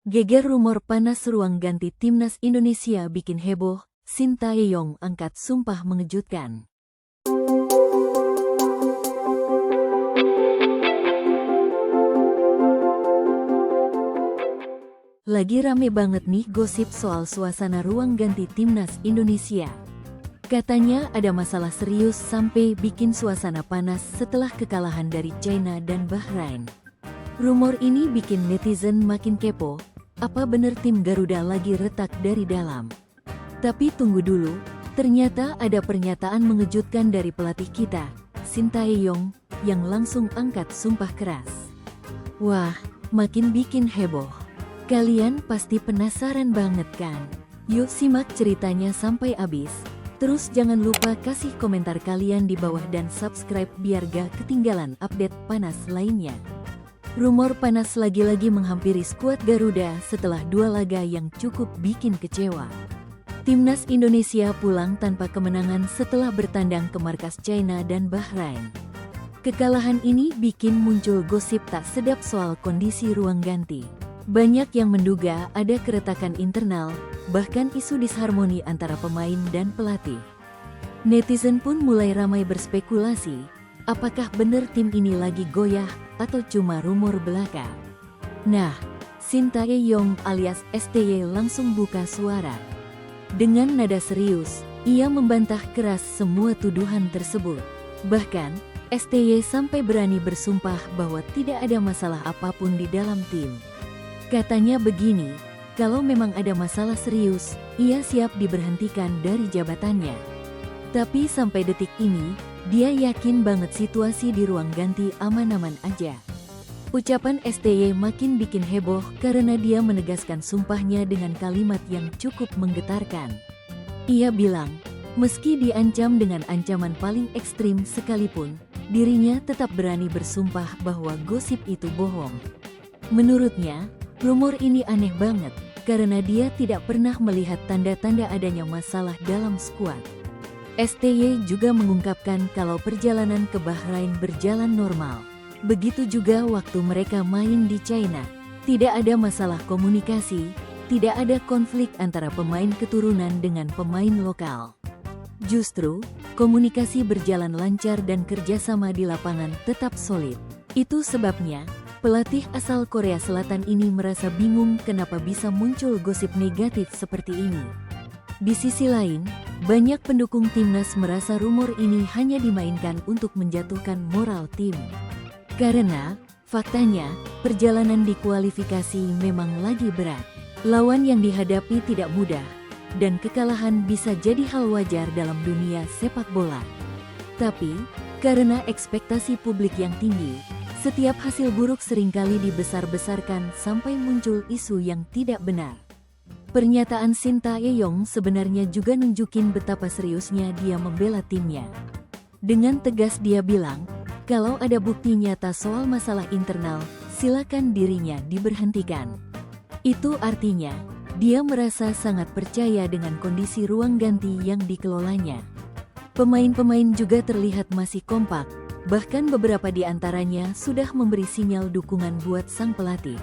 Geger rumor panas ruang ganti timnas Indonesia bikin heboh, Sintayong angkat sumpah mengejutkan. Lagi rame banget nih gosip soal suasana ruang ganti timnas Indonesia. Katanya ada masalah serius sampai bikin suasana panas setelah kekalahan dari China dan Bahrain. Rumor ini bikin netizen makin kepo. Apa bener tim Garuda lagi retak dari dalam? Tapi tunggu dulu, ternyata ada pernyataan mengejutkan dari pelatih kita, Sintayong, yang langsung angkat sumpah keras. Wah, makin bikin heboh. Kalian pasti penasaran banget kan? Yuk simak ceritanya sampai habis. Terus jangan lupa kasih komentar kalian di bawah dan subscribe biar gak ketinggalan update panas lainnya. Rumor panas lagi-lagi menghampiri skuad Garuda setelah dua laga yang cukup bikin kecewa. Timnas Indonesia pulang tanpa kemenangan setelah bertandang ke markas China dan Bahrain. Kekalahan ini bikin muncul gosip tak sedap soal kondisi ruang ganti. Banyak yang menduga ada keretakan internal, bahkan isu disharmoni antara pemain dan pelatih. Netizen pun mulai ramai berspekulasi, apakah benar tim ini lagi goyah atau cuma rumor belaka? Nah, Sintayong alias STY langsung buka suara. Dengan nada serius, ia membantah keras semua tuduhan tersebut. Bahkan, STY sampai berani bersumpah bahwa tidak ada masalah apapun di dalam tim. Katanya begini, kalau memang ada masalah serius, ia siap diberhentikan dari jabatannya. Tapi sampai detik ini, dia yakin banget situasi di ruang ganti aman-aman aja. Ucapan STY makin bikin heboh karena dia menegaskan sumpahnya dengan kalimat yang cukup menggetarkan. Ia bilang, meski diancam dengan ancaman paling ekstrim sekalipun, dirinya tetap berani bersumpah bahwa gosip itu bohong. Menurutnya, rumor ini aneh banget karena dia tidak pernah melihat tanda-tanda adanya masalah dalam skuad. STY juga mengungkapkan kalau perjalanan ke Bahrain berjalan normal. Begitu juga waktu mereka main di China. Tidak ada masalah komunikasi, tidak ada konflik antara pemain keturunan dengan pemain lokal. Justru, komunikasi berjalan lancar dan kerjasama di lapangan tetap solid. Itu sebabnya, pelatih asal Korea Selatan ini merasa bingung kenapa bisa muncul gosip negatif seperti ini. Di sisi lain, banyak pendukung timnas merasa rumor ini hanya dimainkan untuk menjatuhkan moral tim. Karena, faktanya, perjalanan di kualifikasi memang lagi berat. Lawan yang dihadapi tidak mudah, dan kekalahan bisa jadi hal wajar dalam dunia sepak bola. Tapi, karena ekspektasi publik yang tinggi, setiap hasil buruk seringkali dibesar-besarkan sampai muncul isu yang tidak benar. Pernyataan Sintayong sebenarnya juga nunjukin betapa seriusnya dia membela timnya. Dengan tegas dia bilang, kalau ada bukti nyata soal masalah internal, silakan dirinya diberhentikan. Itu artinya, dia merasa sangat percaya dengan kondisi ruang ganti yang dikelolanya. Pemain-pemain juga terlihat masih kompak, bahkan beberapa di antaranya sudah memberi sinyal dukungan buat sang pelatih.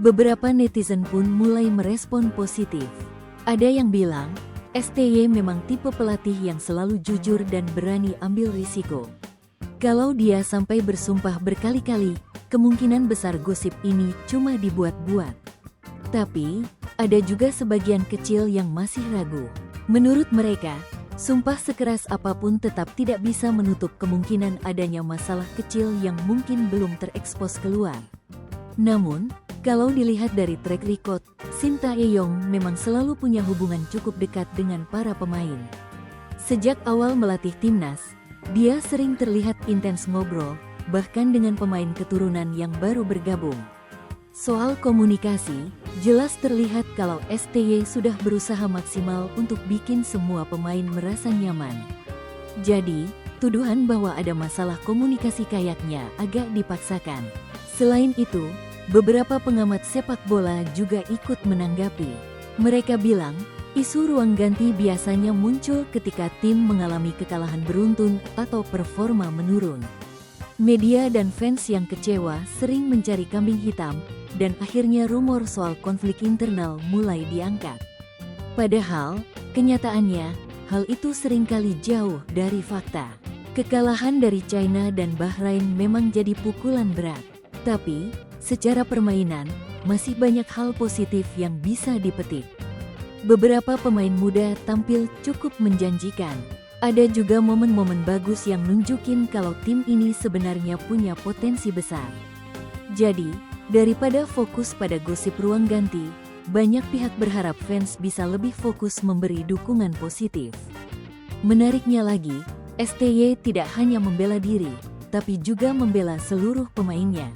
Beberapa netizen pun mulai merespon positif. Ada yang bilang, STY memang tipe pelatih yang selalu jujur dan berani ambil risiko. Kalau dia sampai bersumpah berkali-kali, kemungkinan besar gosip ini cuma dibuat-buat. Tapi, ada juga sebagian kecil yang masih ragu. Menurut mereka, sumpah sekeras apapun tetap tidak bisa menutup kemungkinan adanya masalah kecil yang mungkin belum terekspos keluar. Namun, kalau dilihat dari track record, Sintayong memang selalu punya hubungan cukup dekat dengan para pemain. Sejak awal melatih timnas, dia sering terlihat intens ngobrol, bahkan dengan pemain keturunan yang baru bergabung. Soal komunikasi, jelas terlihat kalau STY sudah berusaha maksimal untuk bikin semua pemain merasa nyaman. Jadi, tuduhan bahwa ada masalah komunikasi kayaknya agak dipaksakan. Selain itu, beberapa pengamat sepak bola juga ikut menanggapi. Mereka bilang, isu ruang ganti biasanya muncul ketika tim mengalami kekalahan beruntun atau performa menurun. Media dan fans yang kecewa sering mencari kambing hitam, dan akhirnya rumor soal konflik internal mulai diangkat. Padahal, kenyataannya, hal itu seringkali jauh dari fakta. Kekalahan dari China dan Bahrain memang jadi pukulan berat. Tapi, secara permainan, masih banyak hal positif yang bisa dipetik. Beberapa pemain muda tampil cukup menjanjikan. Ada juga momen-momen bagus yang nunjukin kalau tim ini sebenarnya punya potensi besar. Jadi, daripada fokus pada gosip ruang ganti, banyak pihak berharap fans bisa lebih fokus memberi dukungan positif. Menariknya lagi, STY tidak hanya membela diri, tapi juga membela seluruh pemainnya.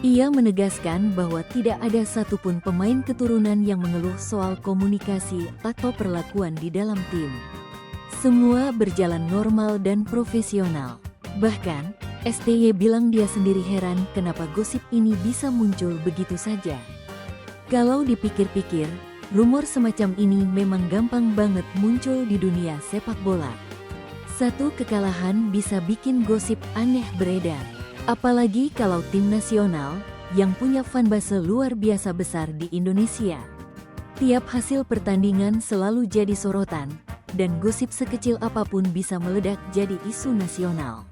Ia menegaskan bahwa tidak ada satupun pemain keturunan yang mengeluh soal komunikasi atau perlakuan di dalam tim. Semua berjalan normal dan profesional. Bahkan, STY bilang dia sendiri heran kenapa gosip ini bisa muncul begitu saja. Kalau dipikir-pikir, rumor semacam ini memang gampang banget muncul di dunia sepak bola. Satu kekalahan bisa bikin gosip aneh beredar. Apalagi kalau tim nasional, yang punya fanbase luar biasa besar di Indonesia. Tiap hasil pertandingan selalu jadi sorotan, dan gosip sekecil apapun bisa meledak jadi isu nasional.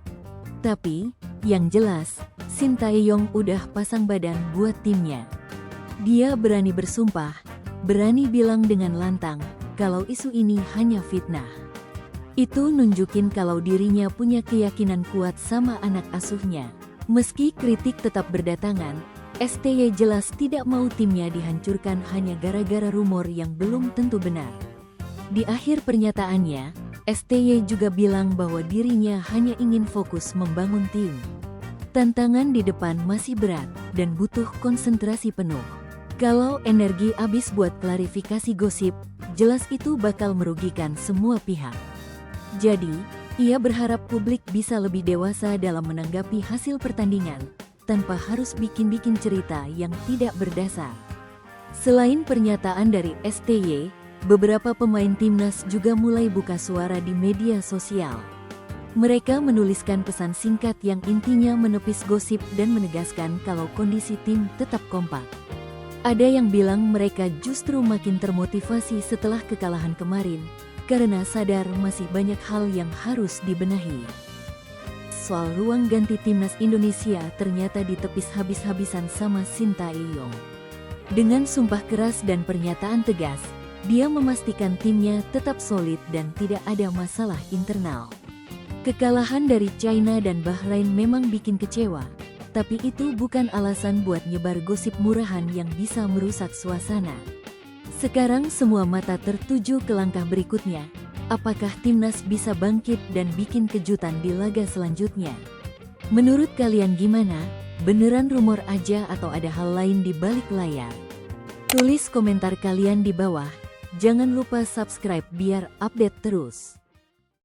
Tapi, yang jelas, Shin Tae-yong udah pasang badan buat timnya. Dia berani bersumpah, berani bilang dengan lantang, kalau isu ini hanya fitnah. Itu nunjukin kalau dirinya punya keyakinan kuat sama anak asuhnya. Meski kritik tetap berdatangan, STY jelas tidak mau timnya dihancurkan hanya gara-gara rumor yang belum tentu benar. Di akhir pernyataannya, STY juga bilang bahwa dirinya hanya ingin fokus membangun tim. Tantangan di depan masih berat dan butuh konsentrasi penuh. Kalau energi habis buat klarifikasi gosip, jelas itu bakal merugikan semua pihak. Jadi, ia berharap publik bisa lebih dewasa dalam menanggapi hasil pertandingan, tanpa harus bikin-bikin cerita yang tidak berdasar. Selain pernyataan dari STY, beberapa pemain timnas juga mulai buka suara di media sosial. Mereka menuliskan pesan singkat yang intinya menepis gosip dan menegaskan kalau kondisi tim tetap kompak. Ada yang bilang mereka justru makin termotivasi setelah kekalahan kemarin, karena sadar masih banyak hal yang harus dibenahi. Soal ruang ganti timnas Indonesia ternyata ditepis habis-habisan sama Shin Tae-yong. Dengan sumpah keras dan pernyataan tegas, dia memastikan timnya tetap solid dan tidak ada masalah internal. Kekalahan dari China dan Bahrain memang bikin kecewa, tapi itu bukan alasan buat nyebar gosip murahan yang bisa merusak suasana. Sekarang semua mata tertuju ke langkah berikutnya. Apakah timnas bisa bangkit dan bikin kejutan di laga selanjutnya? Menurut kalian gimana? Beneran rumor aja atau ada hal lain di balik layar? Tulis komentar kalian di bawah. Jangan lupa subscribe biar update terus.